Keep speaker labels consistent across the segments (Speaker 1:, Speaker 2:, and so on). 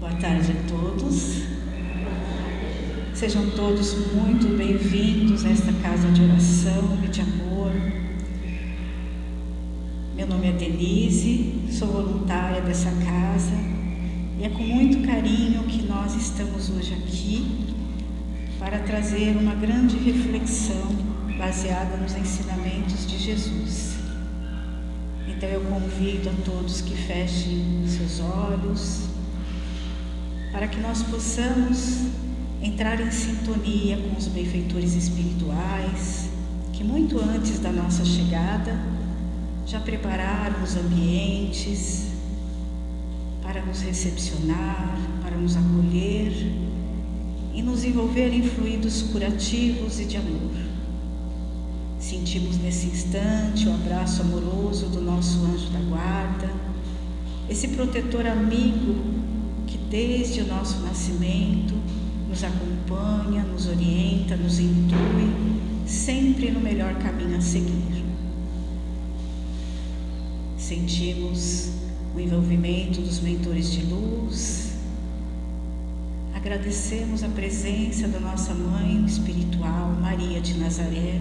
Speaker 1: Boa tarde a todos. Sejam todos muito bem-vindos a esta casa de oração e de amor. Meu nome é Denise, sou voluntária dessa casa e é com muito carinho que nós estamos hoje aqui para trazer uma grande reflexão baseada nos ensinamentos de Jesus. Então eu convido a todos que fechem seus olhos para que nós possamos entrar em sintonia com os benfeitores espirituais que muito antes da nossa chegada já prepararam os ambientes para nos recepcionar, para nos acolher e nos envolver em fluidos curativos e de amor. Sentimos nesse instante o abraço amoroso do nosso anjo da guarda, esse protetor amigo que desde o nosso nascimento nos acompanha, nos orienta, nos intui, sempre no melhor caminho a seguir. Sentimos o envolvimento dos mentores de luz, agradecemos a presença da nossa mãe espiritual, Maria de Nazaré,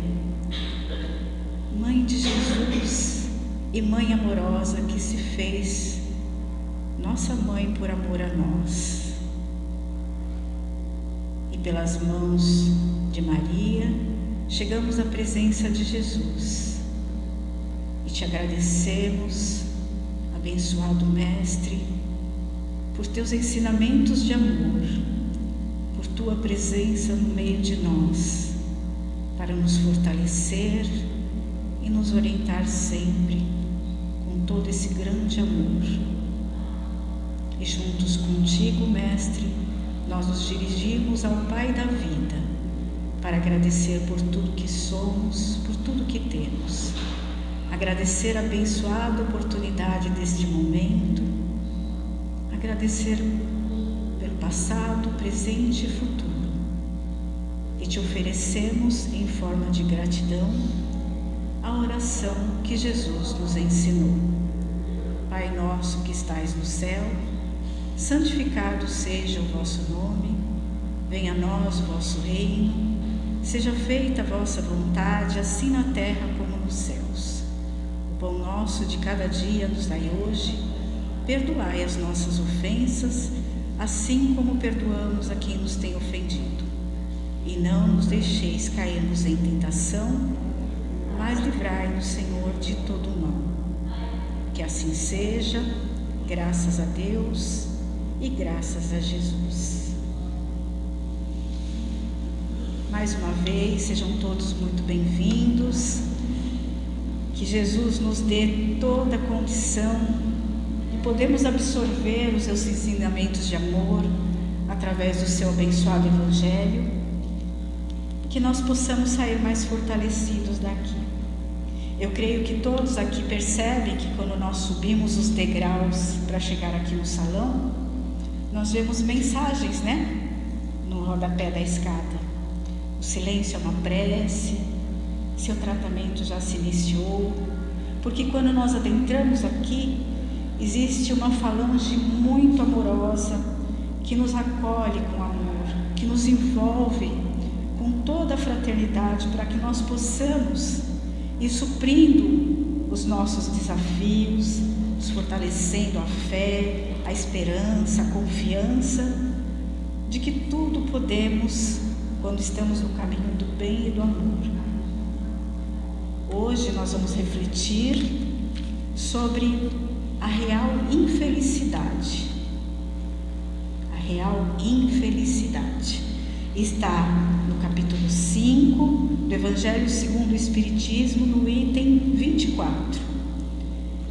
Speaker 1: Mãe de Jesus e Mãe amorosa que se fez nossa mãe por amor a nós. E pelas mãos de Maria, chegamos à presença de Jesus. E te agradecemos, abençoado Mestre, por teus ensinamentos de amor, por tua presença no meio de nós, para nos fortalecer e nos orientar sempre com todo esse grande amor. E juntos contigo, Mestre, nós nos dirigimos ao Pai da vida para agradecer por tudo que somos, por tudo que temos. Agradecer a abençoada oportunidade deste momento, agradecer pelo passado, presente e futuro. E te oferecemos em forma de gratidão a oração que Jesus nos ensinou. Pai nosso que estais no céu, santificado seja o vosso nome, venha a nós o vosso reino, seja feita a vossa vontade, assim na terra como nos céus. O pão nosso de cada dia nos dai hoje, perdoai as nossas ofensas, assim como perdoamos a quem nos tem ofendido. E não nos deixeis cairmos em tentação, mas livrai-nos, Senhor, de todo o mal. Que assim seja, graças a Deus e graças a Jesus. Mais uma vez, sejam todos muito bem-vindos. Que Jesus nos dê toda a condição de podermos absorver os seus ensinamentos de amor através do seu abençoado Evangelho, que nós possamos sair mais fortalecidos daqui. Eu creio que todos aqui percebem que quando nós subimos os degraus para chegar aqui no salão, nós vemos mensagens, né? No rodapé da escada. O silêncio é uma prece, seu tratamento já se iniciou, porque quando nós adentramos aqui, existe uma falange muito amorosa que nos acolhe com amor, que nos envolve com toda a fraternidade para que nós possamos ir suprindo os nossos desafios, nos fortalecendo a fé, a esperança, a confiança de que tudo podemos quando estamos no caminho do bem e do amor. Hoje nós vamos refletir sobre a real infelicidade. A real infelicidade está no capítulo 5 do Evangelho segundo o Espiritismo, no item 24.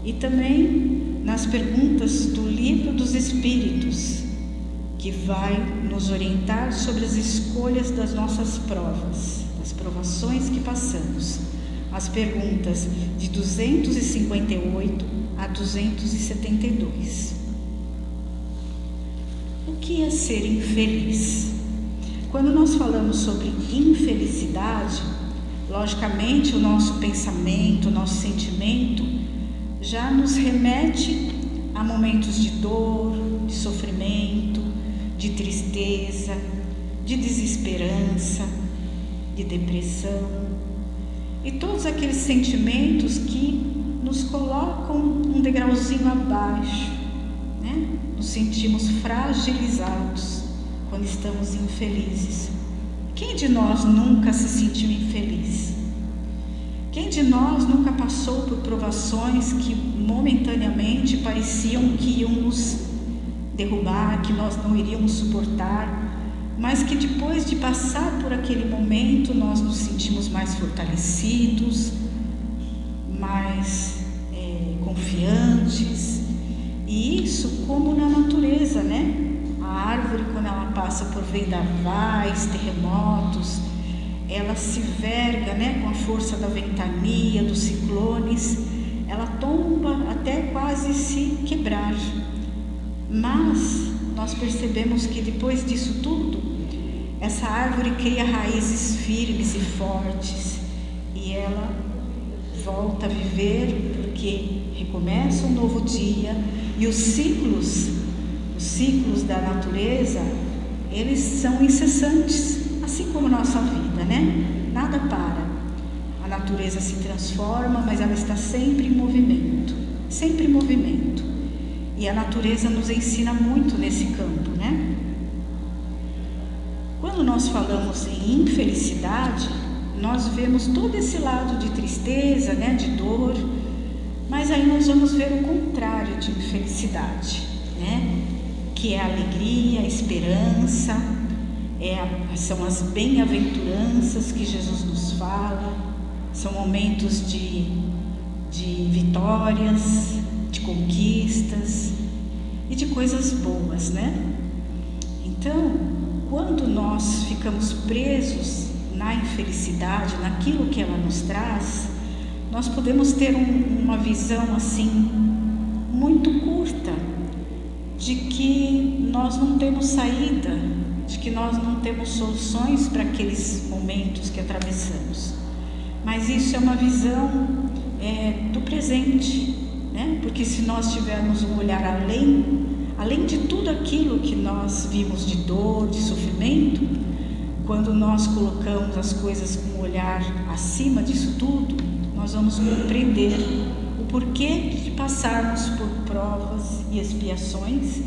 Speaker 1: E também nas perguntas do Livro dos Espíritos, que vai nos orientar sobre as escolhas das nossas provas, das provações que passamos. As perguntas de 258 a 272. O que é ser infeliz? Quando nós falamos sobre infelicidade, logicamente o nosso pensamento, o nosso sentimento já nos remete a momentos de dor, de sofrimento, de tristeza, de desesperança, de depressão e todos aqueles sentimentos que nos colocam um degrauzinho abaixo, né? Nos sentimos fragilizados quando estamos infelizes. Quem de nós nunca se sentiu infeliz? Quem de nós nunca passou por provações que momentaneamente pareciam que iam nos derrubar, que nós não iríamos suportar, mas que depois de passar por aquele momento nós nos sentimos mais fortalecidos, mais confiantes? E isso como na natureza, né? A árvore, quando ela passa por vendavais, terremotos, ela se verga, né, com a força da ventania, dos ciclones, ela tomba até quase se quebrar. Mas nós percebemos que depois disso tudo, essa árvore cria raízes firmes e fortes e ela volta a viver, porque recomeça um novo dia. E os ciclos da natureza, eles são incessantes, assim como nossa vida, né? Nada para. A natureza se transforma, mas ela está sempre em movimento, sempre em movimento. E a natureza nos ensina muito nesse campo, né? Quando nós falamos em infelicidade, nós vemos todo esse lado de tristeza, né? De dor, mas aí nós vamos ver o contrário de infelicidade, né? Que é a alegria, a esperança, são as bem-aventuranças que Jesus nos fala, são momentos de vitórias, de conquistas e de coisas boas, né? Então, quando nós ficamos presos na infelicidade, naquilo que ela nos traz, nós podemos ter uma visão assim muito curta de que nós não temos saída, de que nós não temos soluções para aqueles momentos que atravessamos. Mas isso é uma visão do presente, né? Porque se nós tivermos um olhar além de tudo aquilo que nós vimos de dor, de sofrimento, quando nós colocamos as coisas com um olhar acima disso tudo, nós vamos compreender o porquê de passarmos por provas e expiações,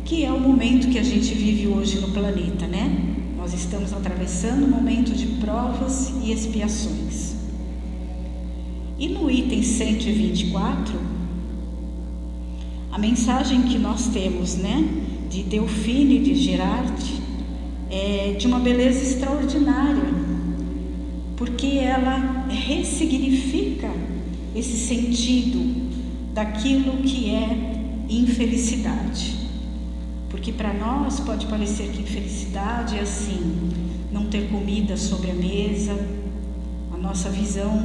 Speaker 1: que é o momento que a gente vive hoje no planeta, né? Nós estamos atravessando um momento de provas e expiações. E no item 124, a mensagem que nós temos, né, de Delphine de Gerard, é de uma beleza extraordinária, porque ela ressignifica esse sentido daquilo que é infelicidade. Porque para nós pode parecer que infelicidade é assim, não ter comida sobre a mesa. A nossa visão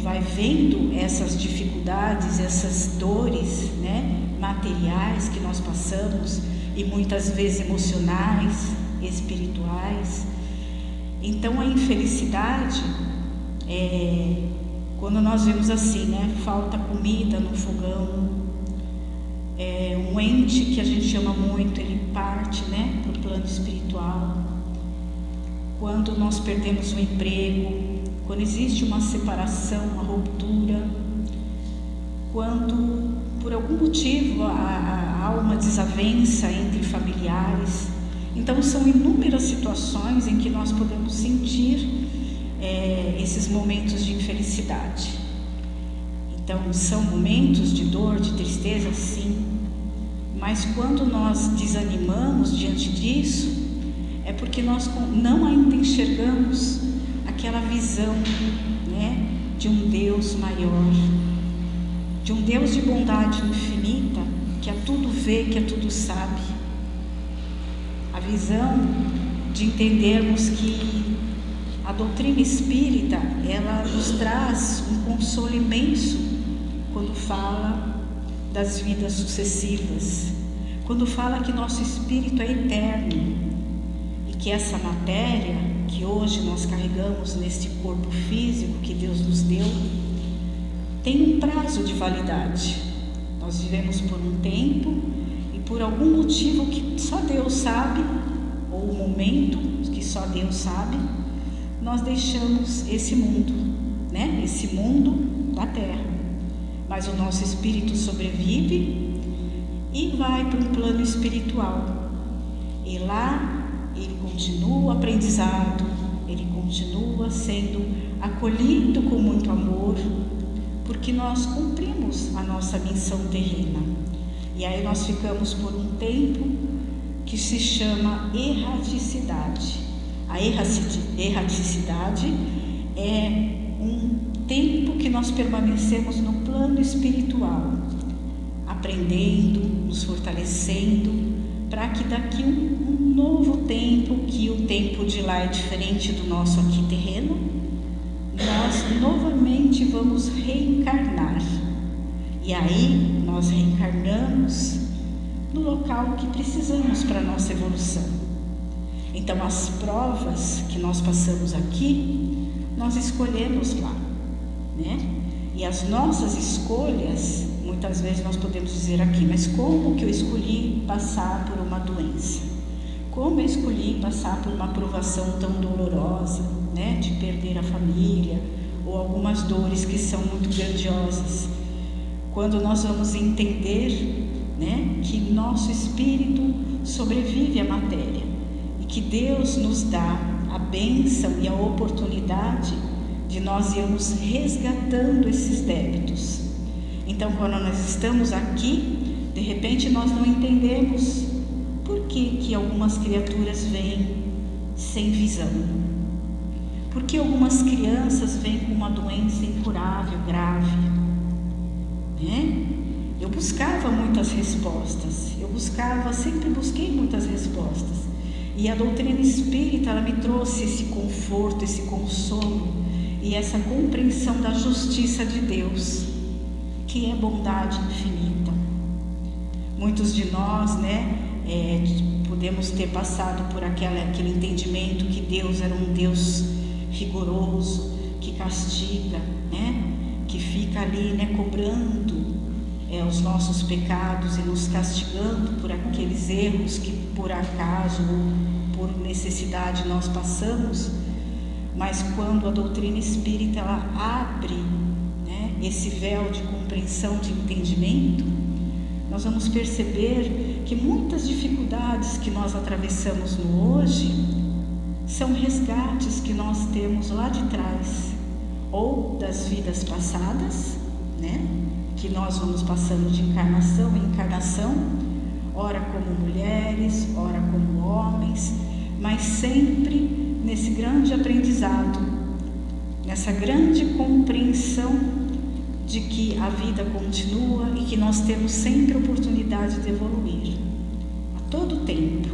Speaker 1: vai vendo essas dificuldades, essas dores, né, materiais que nós passamos e muitas vezes emocionais, espirituais. Então a infelicidade quando nós vemos assim, né, falta comida no fogão, um ente que a gente ama muito, ele parte, né, para o plano espiritual. Quando nós perdemos o emprego, quando existe uma separação, uma ruptura, quando por algum motivo há uma desavença entre familiares. Então são inúmeras situações em que nós podemos sentir esses momentos de infelicidade. Então são momentos de dor, de tristeza, sim, mas quando nós desanimamos diante disso, é porque nós não ainda enxergamos aquela visão, né, de um Deus maior, de um Deus de bondade infinita, que a tudo vê, que a tudo sabe. A visão de entendermos que a doutrina espírita, ela nos traz um consolo imenso quando fala das vidas sucessivas, quando fala que nosso espírito é eterno e que essa matéria que hoje nós carregamos neste corpo físico que Deus nos deu tem um prazo de validade. Nós vivemos por um tempo e por algum motivo que só Deus sabe, ou o momento que só Deus sabe, nós deixamos esse mundo, né? Esse mundo da terra. Mas o nosso espírito sobrevive e vai para um plano espiritual. E lá ele continua o aprendizado, ele continua sendo acolhido com muito amor, porque nós cumprimos a nossa missão terrena. E aí nós ficamos por um tempo que se chama erraticidade. A erraticidade é um tempo que nós permanecemos no plano espiritual, aprendendo, nos fortalecendo, para que daqui um novo tempo, que o tempo de lá é diferente do nosso aqui terreno, nós novamente vamos reencarnar. E aí nós reencarnamos no local que precisamos para a nossa evolução. Então as provas que nós passamos aqui, nós escolhemos lá, né? E as nossas escolhas, muitas vezes nós podemos dizer aqui, mas como que eu escolhi passar por uma doença? Como eu escolhi passar por uma provação tão dolorosa, né? De perder a família, ou algumas dores que são muito grandiosas. Quando nós vamos entender, né, que nosso espírito sobrevive à matéria e que Deus nos dá a bênção e a oportunidade de nós irmos resgatando esses débitos. Então, quando nós estamos aqui, de repente nós não entendemos por que algumas criaturas vêm sem visão. Por que algumas crianças vêm com uma doença incurável, grave, né? Eu buscava muitas respostas, sempre busquei muitas respostas. E a doutrina espírita, ela me trouxe esse conforto, esse consolo e essa compreensão da justiça de Deus, que é bondade infinita. Muitos de nós, né, podemos ter passado por aquele entendimento que Deus era um Deus rigoroso, que castiga, né, que fica ali, né, cobrando os nossos pecados e nos castigando por aqueles erros que por acaso ou por necessidade nós passamos. Mas quando a doutrina espírita ela abre, né, esse véu de compreensão, de entendimento, nós vamos perceber que muitas dificuldades que nós atravessamos no hoje são resgates que nós temos lá de trás, ou das vidas passadas, né, que nós vamos passando de encarnação em encarnação, ora como mulheres, ora como homens, mas sempre nesse grande aprendizado, nessa grande compreensão de que a vida continua e que nós temos sempre a oportunidade de evoluir, a todo tempo.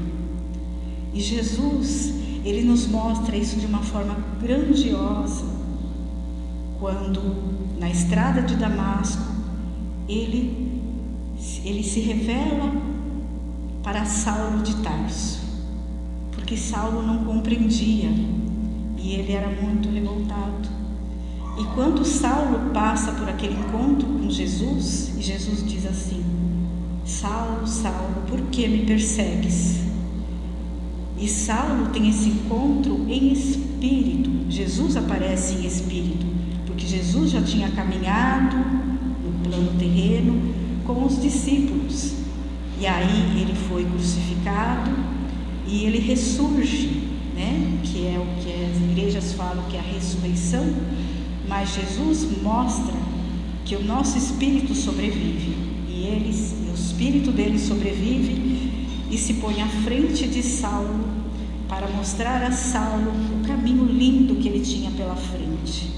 Speaker 1: E Jesus, ele nos mostra isso de uma forma grandiosa, quando na estrada de Damasco, ele se revela para Saulo de Tarso, porque Saulo não compreendia e ele era muito revoltado. E quando Saulo passa por aquele encontro com Jesus, e Jesus diz assim: Saulo, Saulo, por que me persegues? E Saulo tem esse encontro em espírito. Jesus aparece em espírito, porque Jesus já tinha caminhado no plano terreno com os discípulos. E aí ele foi crucificado e ele ressurge, né? Que é o que as igrejas falam que é a ressurreição. Mas Jesus mostra que o nosso espírito sobrevive e o espírito dele sobrevive e se põe à frente de Saulo para mostrar a Saulo o caminho lindo que ele tinha pela frente.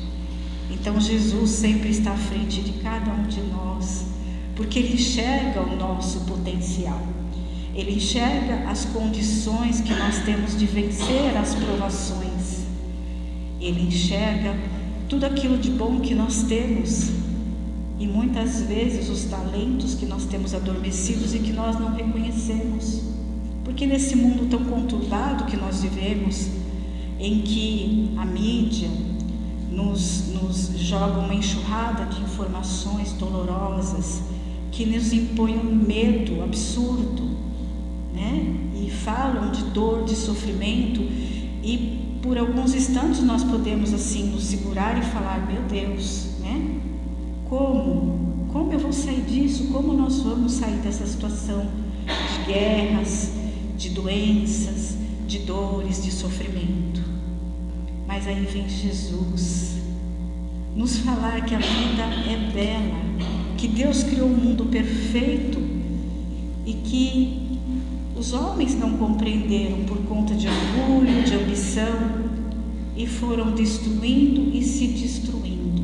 Speaker 1: Então Jesus sempre está à frente de cada um de nós, porque ele enxerga o nosso potencial, ele enxerga as condições que nós temos de vencer as provações, ele enxerga tudo aquilo de bom que nós temos e muitas vezes os talentos que nós temos adormecidos e que nós não reconhecemos, porque nesse mundo tão conturbado que nós vivemos, em que a mídia nos joga uma enxurrada de informações dolorosas que nos impõem um medo absurdo, né? E falam de dor, de sofrimento, e por alguns instantes nós podemos assim nos segurar e falar: meu Deus, né? Como eu vou sair disso? Como nós vamos sair dessa situação de guerras, de doenças, de dores, de sofrimento? Mas aí vem Jesus nos falar que a vida é bela, que Deus criou um mundo perfeito e que os homens não compreenderam por conta de orgulho, de ambição, e foram destruindo e se destruindo.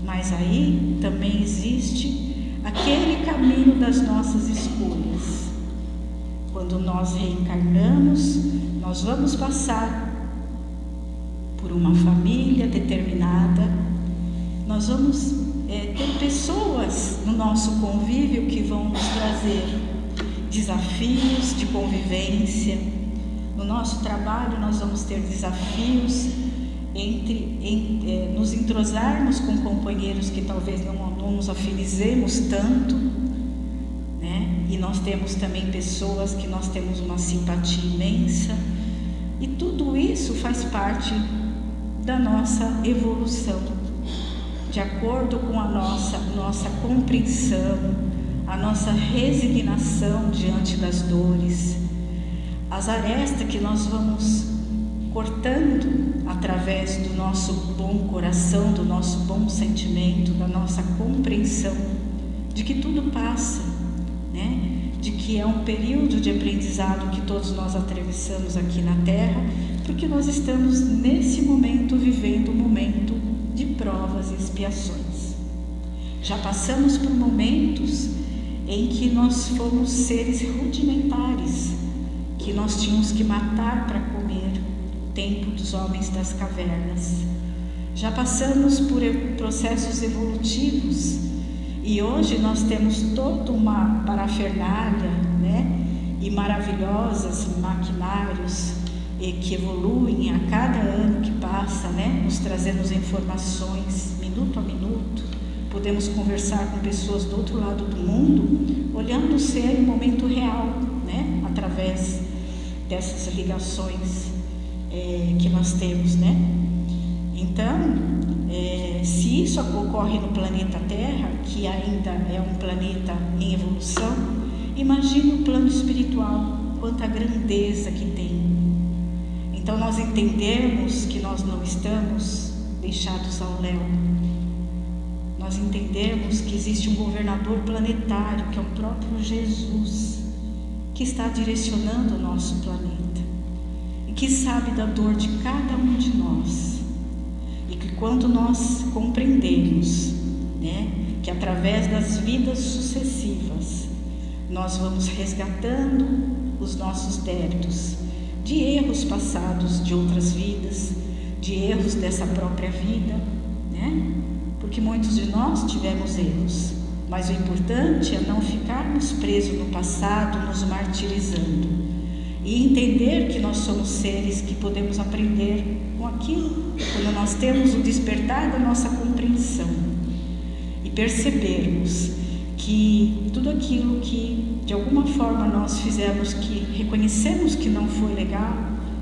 Speaker 1: Mas aí também existe aquele caminho das nossas escolhas. Quando nós reencarnamos, nós vamos passar por uma família determinada, nós vamos ter pessoas no nosso convívio que vão nos trazer desafios de convivência. No nosso trabalho nós vamos ter desafios em nos entrosarmos com companheiros que talvez não nos afinizemos tanto, né? E nós temos também pessoas que nós temos uma simpatia imensa, e tudo isso faz parte da nossa evolução, de acordo com a nossa compreensão, a nossa resignação diante das dores, as arestas que nós vamos cortando através do nosso bom coração, do nosso bom sentimento, da nossa compreensão de que tudo passa, né? De que é um período de aprendizado que todos nós atravessamos aqui na Terra, porque nós estamos nesse momento vivendo um momento de provas e expiações. Já passamos por momentos em que nós fomos seres rudimentares, que nós tínhamos que matar para comer, o tempo dos homens das cavernas. Já passamos por processos evolutivos e hoje nós temos toda uma parafernália, né? E maravilhosos maquinários que evoluem a cada ano que passa, né? Nos trazendo informações minuto a minuto. Podemos conversar com pessoas do outro lado do mundo, olhando o ser em momento real, né? Através dessas ligações que nós temos, né? Então, se isso ocorre no planeta Terra, que ainda é um planeta em evolução, imagine o plano espiritual, quanta grandeza que tem. Então nós entendemos que nós não estamos deixados ao léu. Nós entendemos que existe um governador planetário, que é o próprio Jesus, que está direcionando o nosso planeta e que sabe da dor de cada um de nós. E que quando nós compreendemos, né, que através das vidas sucessivas nós vamos resgatando os nossos débitos de erros passados de outras vidas, de erros dessa própria vida, né? Porque muitos de nós tivemos erros, mas o importante é não ficarmos presos no passado, nos martirizando, e entender que nós somos seres que podemos aprender com aquilo, quando nós temos o despertar da nossa compreensão e percebermos que tudo aquilo que de alguma forma nós fizemos, que reconhecemos que não foi legal,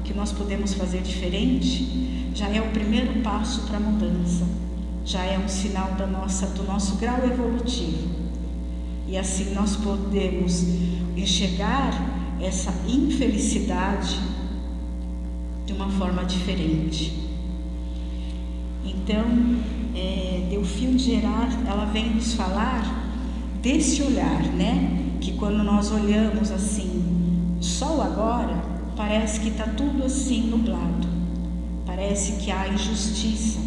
Speaker 1: que nós podemos fazer diferente, já é o primeiro passo para a mudança, já é um sinal do nosso grau evolutivo. E assim nós podemos enxergar essa infelicidade de uma forma diferente. Então, Delfim de Gerard, ela vem nos falar desse olhar, né? Que quando nós olhamos assim, o sol agora, parece que está tudo assim nublado, parece que há injustiça,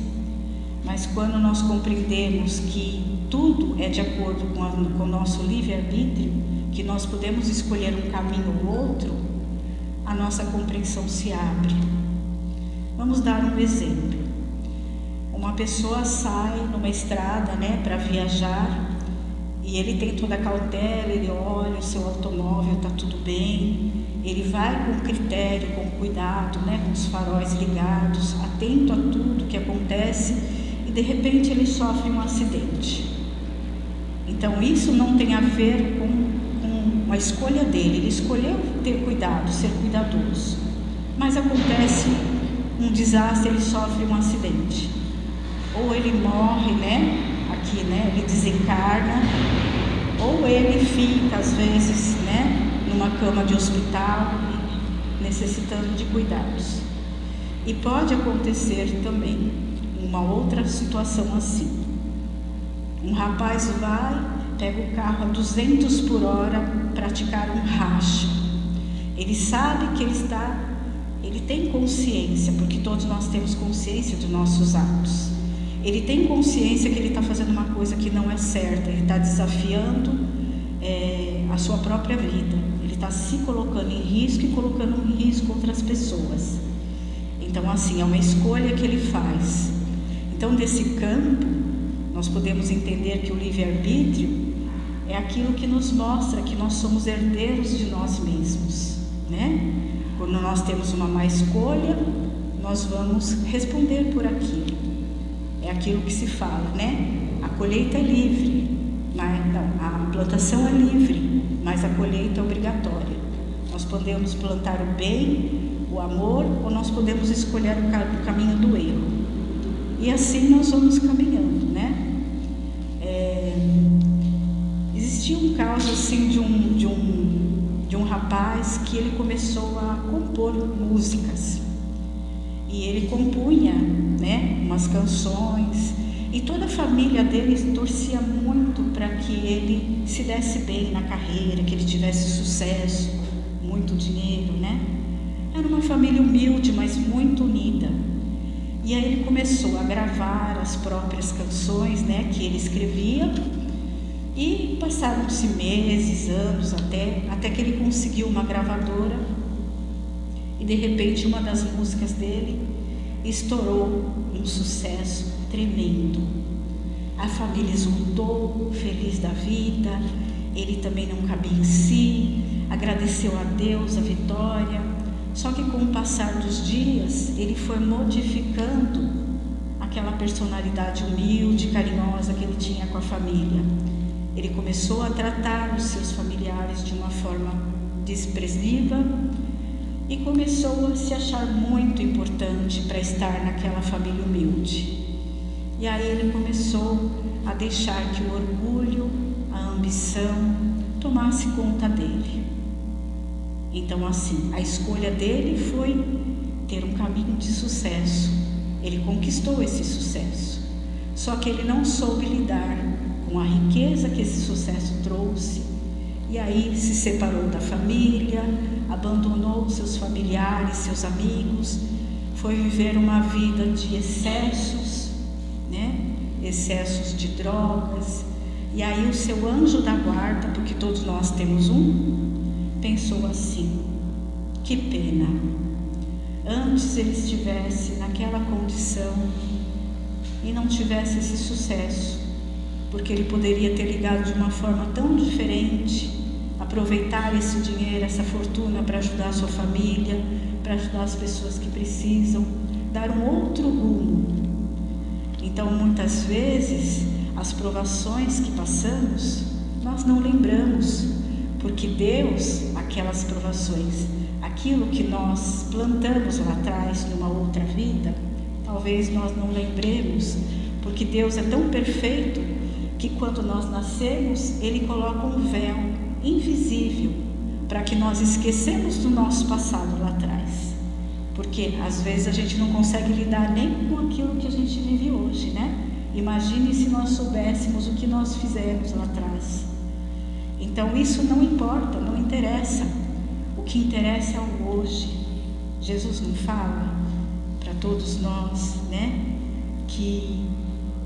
Speaker 1: mas quando nós compreendemos que tudo é de acordo com o nosso livre-arbítrio, que nós podemos escolher um caminho ou outro, a nossa compreensão se abre. Vamos dar um exemplo. Uma pessoa sai numa estrada, né, para viajar, e ele tem toda a cautela, ele olha o seu automóvel, está tudo bem, ele vai com critério, com cuidado, né, com os faróis ligados, atento a tudo que acontece, e de repente ele sofre um acidente. Então isso não tem a ver com a escolha dele. Ele escolheu ter cuidado, ser cuidadoso. Mas acontece um desastre, ele sofre um acidente. Ou ele morre, né? Aqui, né? Ele desencarna. Ou ele fica, às vezes, né? Numa cama de hospital, necessitando de cuidados. E pode acontecer também uma outra situação assim. Um rapaz vai, pega o carro a 200 por hora, praticar um racha. Ele sabe que ele tem consciência, porque todos nós temos consciência dos nossos atos. Ele tem consciência que ele está fazendo uma coisa que não é certa, ele está desafiando a sua própria vida. Ele está se colocando em risco e colocando em risco outras pessoas. Então, assim, é uma escolha que ele faz. Então, desse campo, nós podemos entender que o livre-arbítrio é aquilo que nos mostra que nós somos herdeiros de nós mesmos, né? Quando nós temos uma má escolha, nós vamos responder por aquilo. É aquilo que se fala, né? A colheita é livre, mas não, a plantação é livre, mas a colheita é obrigatória. Nós podemos plantar o bem, o amor, ou nós podemos escolher o caminho do erro. E assim nós vamos caminhando, né? Existia um caso assim de um rapaz que ele começou a compor músicas. E ele compunha, né, umas canções. E toda a família dele torcia muito para que ele se desse bem na carreira, que ele tivesse sucesso, muito dinheiro, né? Era uma família humilde, mas muito unida. E aí ele começou a gravar as próprias canções, né, que ele escrevia. E passaram-se meses, anos, até que ele conseguiu uma gravadora. E de repente uma das músicas dele estourou um sucesso tremendo. A família exultou, feliz da vida. Ele também não cabia em si, agradeceu a Deus a vitória. Só que com o passar dos dias, ele foi modificando aquela personalidade humilde, carinhosa que ele tinha com a família. Ele começou a tratar os seus familiares de uma forma desprezível e começou a se achar muito importante para estar naquela família humilde. E aí ele começou a deixar que o orgulho, a ambição tomasse conta dele. Então, assim, a escolha dele foi ter um caminho de sucesso. Ele conquistou esse sucesso. Só que ele não soube lidar com a riqueza que esse sucesso trouxe. E aí se separou da família, abandonou seus familiares, seus amigos, foi viver uma vida de excessos, né? Excessos de drogas. E aí o seu anjo da guarda, porque todos nós temos um, pensou assim: que pena, antes ele estivesse naquela condição e não tivesse esse sucesso, porque ele poderia ter ligado de uma forma tão diferente, aproveitar esse dinheiro, essa fortuna para ajudar a sua família, para ajudar as pessoas que precisam, dar um outro rumo. Então, muitas vezes, as provações que passamos, nós não lembramos, porque Deus, aquelas provações, aquilo que nós plantamos lá atrás, numa outra vida, talvez nós não lembremos, porque Deus é tão perfeito que quando nós nascemos, Ele coloca um véu invisível para que nós esquecemos do nosso passado lá atrás. Porque às vezes a gente não consegue lidar nem com aquilo que a gente vive hoje, né? Imagine se nós soubéssemos o que nós fizemos lá atrás. Então isso não importa, não interessa. O que interessa é o hoje. Jesus não fala para todos nós, né? Que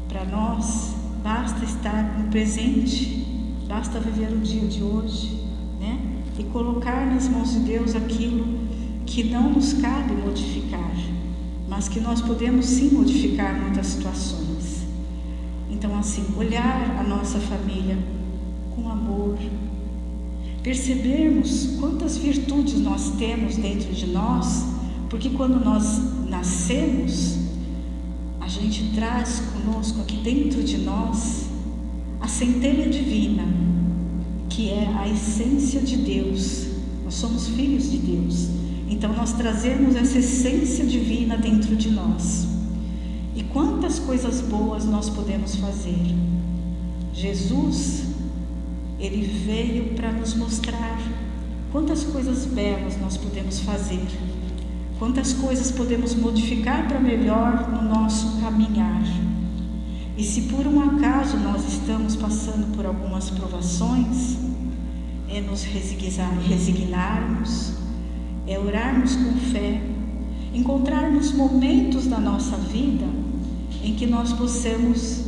Speaker 1: para nós basta estar no presente, basta viver o dia de hoje, né? E colocar nas mãos de Deus aquilo que não nos cabe modificar, mas que nós podemos sim modificar muitas situações. Então, assim, olhar a nossa família com amor, percebermos quantas virtudes nós temos dentro de nós, porque quando nós nascemos, a gente traz conosco aqui dentro de nós a centelha divina, que é a essência de Deus. Nós somos filhos de Deus, então nós trazemos essa essência divina dentro de nós. E quantas coisas boas nós podemos fazer. Jesus, Ele veio para nos mostrar quantas coisas belas nós podemos fazer, quantas coisas podemos modificar para melhor no nosso caminhar. E se por um acaso nós estamos passando por algumas provações, é nos resignarmos, é orarmos com fé, encontrarmos momentos da nossa vida em que nós possamos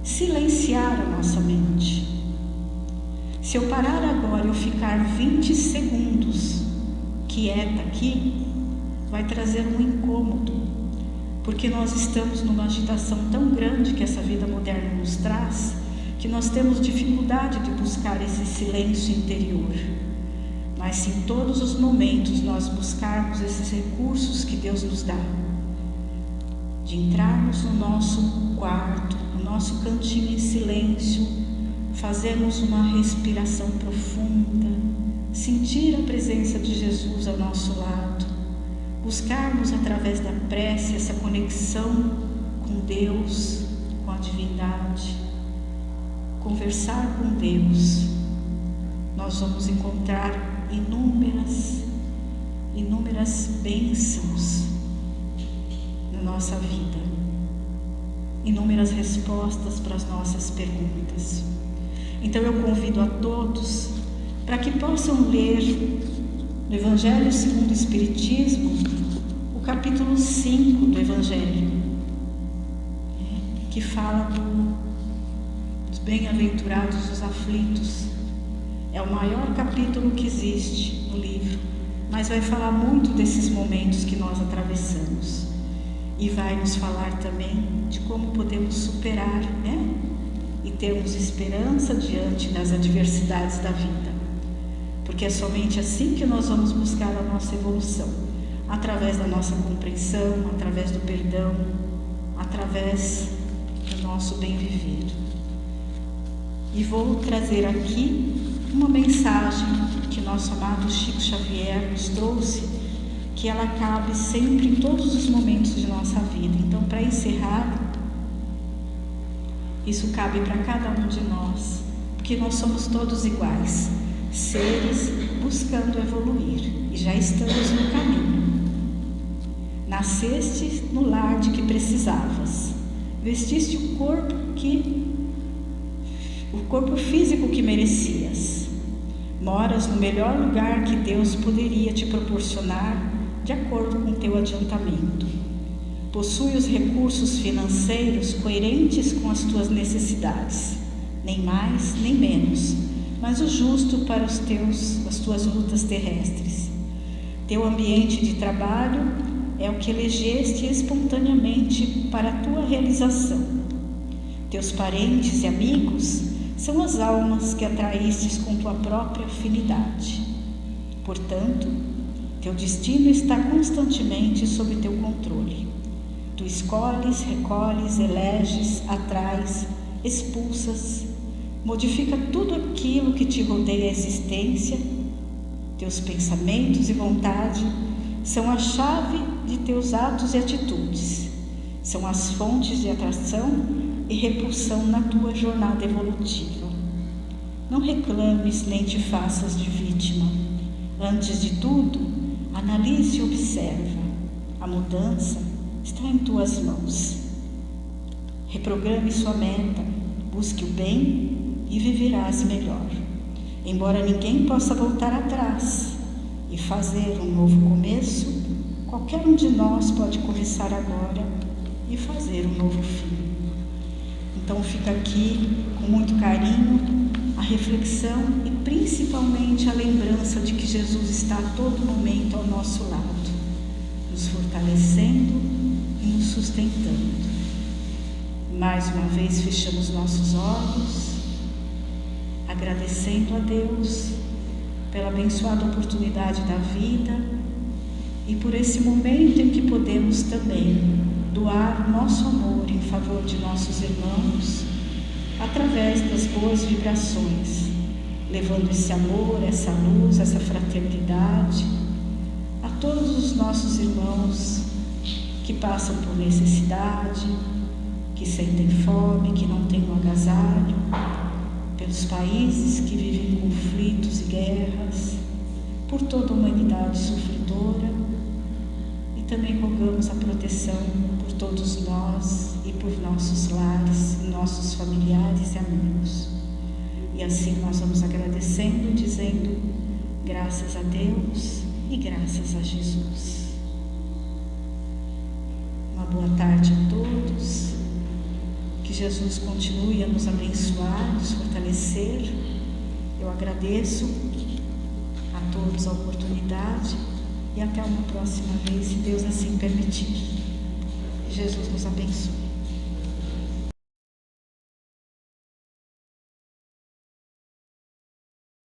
Speaker 1: silenciar a nossa mente. Se eu parar agora e eu ficar 20 segundos quieta aqui, vai trazer um incômodo, porque nós estamos numa agitação tão grande que essa vida moderna nos traz, que nós temos dificuldade de buscar esse silêncio interior. Mas se em todos os momentos nós buscarmos esses recursos que Deus nos dá, de entrarmos no nosso quarto, no nosso cantinho em silêncio, fazermos uma respiração profunda, sentir a presença de Jesus ao nosso lado, buscarmos através da prece essa conexão com Deus, com a divindade, conversar com Deus, nós vamos encontrar inúmeras bênçãos na nossa vida, inúmeras respostas para as nossas perguntas. Então eu convido a todos para que possam ler no Evangelho segundo o Espiritismo, o capítulo 5 do Evangelho, que fala dos bem-aventurados os aflitos. É o maior capítulo que existe no livro, mas vai falar muito desses momentos que nós atravessamos. E vai nos falar também de como podemos superar, e termos esperança diante das adversidades da vida. Porque é somente assim que nós vamos buscar a nossa evolução, através da nossa compreensão, através do perdão, através do nosso bem viver. E vou trazer aqui uma mensagem que nosso amado Chico Xavier nos trouxe, que ela cabe sempre em todos os momentos de nossa vida. Então, para encerrar, isso cabe para cada um de nós, porque nós somos todos iguais, seres buscando evoluir, e já estamos no caminho. Nasceste no lar de que precisavas, vestiste o corpo físico que merecias, moras no melhor lugar que Deus poderia te proporcionar de acordo com teu adiantamento, possui os recursos financeiros coerentes com as tuas necessidades, nem mais nem menos, mas o justo para as tuas lutas terrestres. Teu ambiente de trabalho é o que elegeste espontaneamente para a tua realização. Teus parentes e amigos são as almas que atraístes com tua própria afinidade. Portanto, teu destino está constantemente sob teu controle. Tu escolhes, recolhes, eleges, atrais, expulsas, modifica tudo aquilo que te rodeia a existência. Teus pensamentos e vontade são a chave de teus atos e atitudes, são as fontes de atração e repulsão na tua jornada evolutiva. Não reclames nem te faças de vítima. Antes de tudo, analise e observa. A mudança está em tuas mãos. Reprograme sua meta, busque o bem e viverás melhor. Embora ninguém possa voltar atrás e fazer um novo começo, qualquer um de nós pode começar agora e fazer um novo fim. Então fica aqui com muito carinho a reflexão e principalmente a lembrança de que Jesus está a todo momento ao nosso lado, nos fortalecendo e nos sustentando. Mais uma vez fechamos nossos olhos, agradecendo a Deus pela abençoada oportunidade da vida e por esse momento em que podemos também doar o nosso amor em favor de nossos irmãos através das boas vibrações, levando esse amor, essa luz, essa fraternidade a todos os nossos irmãos que passam por necessidade, que sentem fome, que não têm um agasalho, pelos países que vivem conflitos e guerras, por toda a humanidade sofredora, e também rogamos a proteção por todos nós e por nossos lares, nossos familiares e amigos. E assim nós vamos agradecendo, dizendo graças a Deus e graças a Jesus. Uma boa tarde a todos. Que Jesus continue a nos abençoar, nos fortalecer. Eu agradeço a todos a oportunidade e até uma próxima vez, se Deus assim permitir. Jesus nos abençoe.